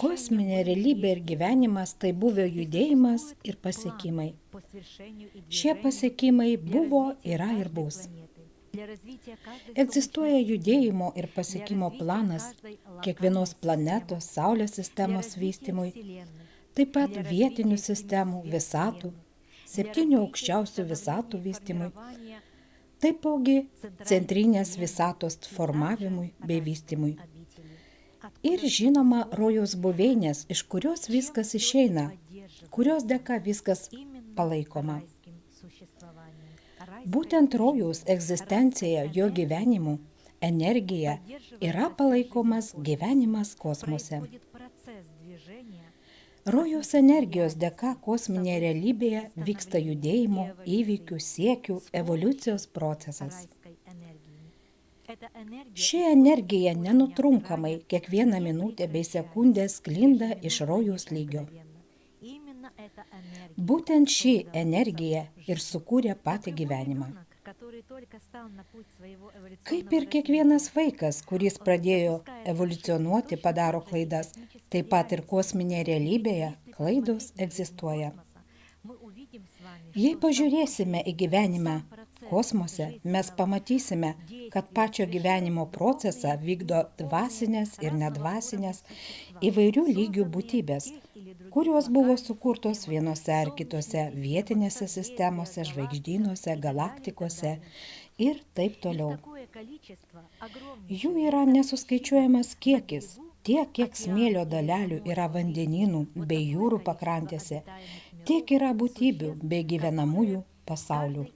Kosminė realybė ir gyvenimas tai buvę judėjimas ir pasiekimai. Šie pasiekimai buvo, yra ir bus. Egzistuoja judėjimo ir pasiekimo planas kiekvienos planetos, Saulės sistemos vystymui, taip pat vietinių sistemų, visatų, 7 aukščiausių visatų vystymui, taipogi centrinės visatos formavimui bei vystymui. Ir žinoma, rojaus buveinės, iš kurios viskas išeina, kurios dėka viskas palaikoma. Būtent rojaus egzistencija, jo gyvenimu, energija yra palaikomas gyvenimas kosmose. Rojaus energijos dėka kosminėje realybėje vyksta judėjimo, įvykių, siekių, evoliucijos procesas. Ši energija nenutrunkamai kiekvieną minutę bei sekundę sklinda iš rojaus lygio. Būtent ši energija ir sukūrė patį gyvenimą. Kaip ir kiekvienas vaikas, kuris pradėjo evoliucionuoti, padaro klaidas, taip pat ir kosminėje realybėje klaidos egzistuoja. Jei pažiūrėsime į gyvenimą kosmose, mes pamatysime, kad pačio gyvenimo procesą vykdo dvasinės ir nedvasinės įvairių lygių būtybės, kurios buvo sukurtos vienose ar kitose vietinėse sistemose, žvaigždynuose, galaktikose ir taip toliau. Jų yra nesuskaičiuojamas kiekis, tiek kiek smėlio dalelių yra vandenynų bei jūrų pakrantėse, tiek yra būtybių bei gyvenamųjų pasaulių.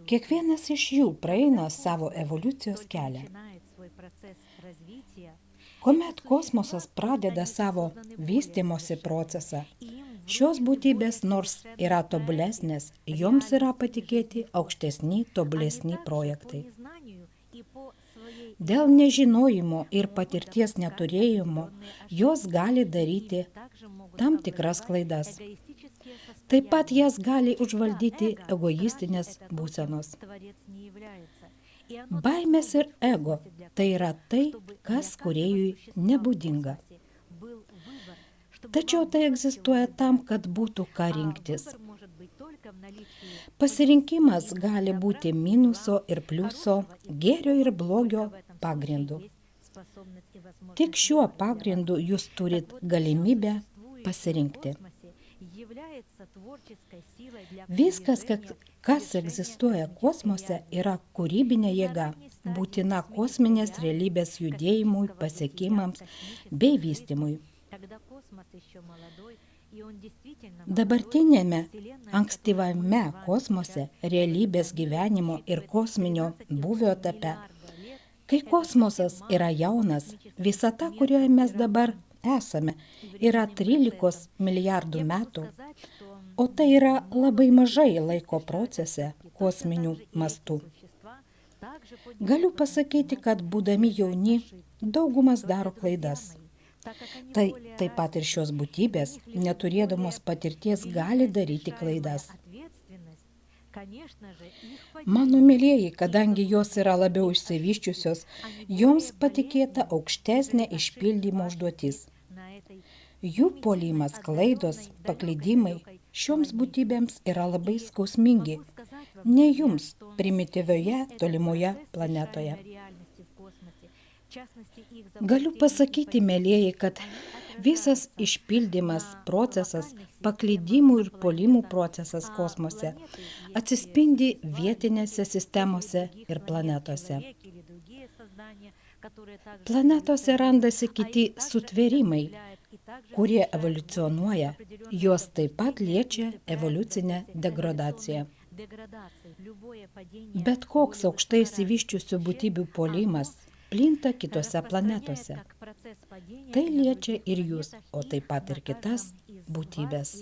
Kiekvienas iš jų praeina savo evoliucijos kelią. Kuomet kosmosas pradeda savo vystymosi procesą, šios būtybės nors yra tobulesnės, joms yra patikėti aukštesni, tobulesni projektai. Dėl nežinojimo ir patirties neturėjimo jos gali daryti tam tikras klaidas. Taip pat jas gali užvaldyti egoistinės būsenos. Baimės ir ego – tai yra tai, kas kūrėjui nebūdinga. Tačiau tai egzistuoja tam, kad būtų ką rinktis. Pasirinkimas gali būti minuso ir pliuso, gėrio ir blogio pagrindu. Tik šiuo pagrindu jūs turit galimybę pasirinkti. Viskas, kas egzistuoja kosmose, yra kūrybinė jėga, būtina kosminės realybės judėjimui, pasiekimams bei vystymui. Dabartinėme ankstyvame kosmose, realybės gyvenimo ir kosminio būvio etape, kai kosmosas yra jaunas, visata, kurioje mes dabar esame, yra 13 milijardų metų, o tai yra labai mažai laiko procese kosminių mastų. Galiu pasakyti, kad būdami jauni, daugumas daro klaidas. Tai taip pat ir šios būtybės, neturėdamos patirties, gali daryti klaidas. Mano mylėjai, kadangi jos yra labiau išsivysčiusios, joms patikėta aukštesnė išpildymo užduotis. Jų puolimas, klaidos, paklydimai šioms būtybėms yra labai skausmingi, ne jums primityvioje tolimoje planetoje. Galiu pasakyti, mėlėjai, kad visas išpildymas procesas, paklydimų ir puolimų procesas kosmose atsispindi vietinėse sistemose ir planetose. Planetose randasi kiti sutvėrimai, kurie evoliucionuoja, juos taip pat liečia evoliucinė degradacija. Bet koks aukštai išsivysčiusių būtybių puolimas plinta kitose planetose. Tai liečia ir jūs, o taip pat ir kitas būtybės.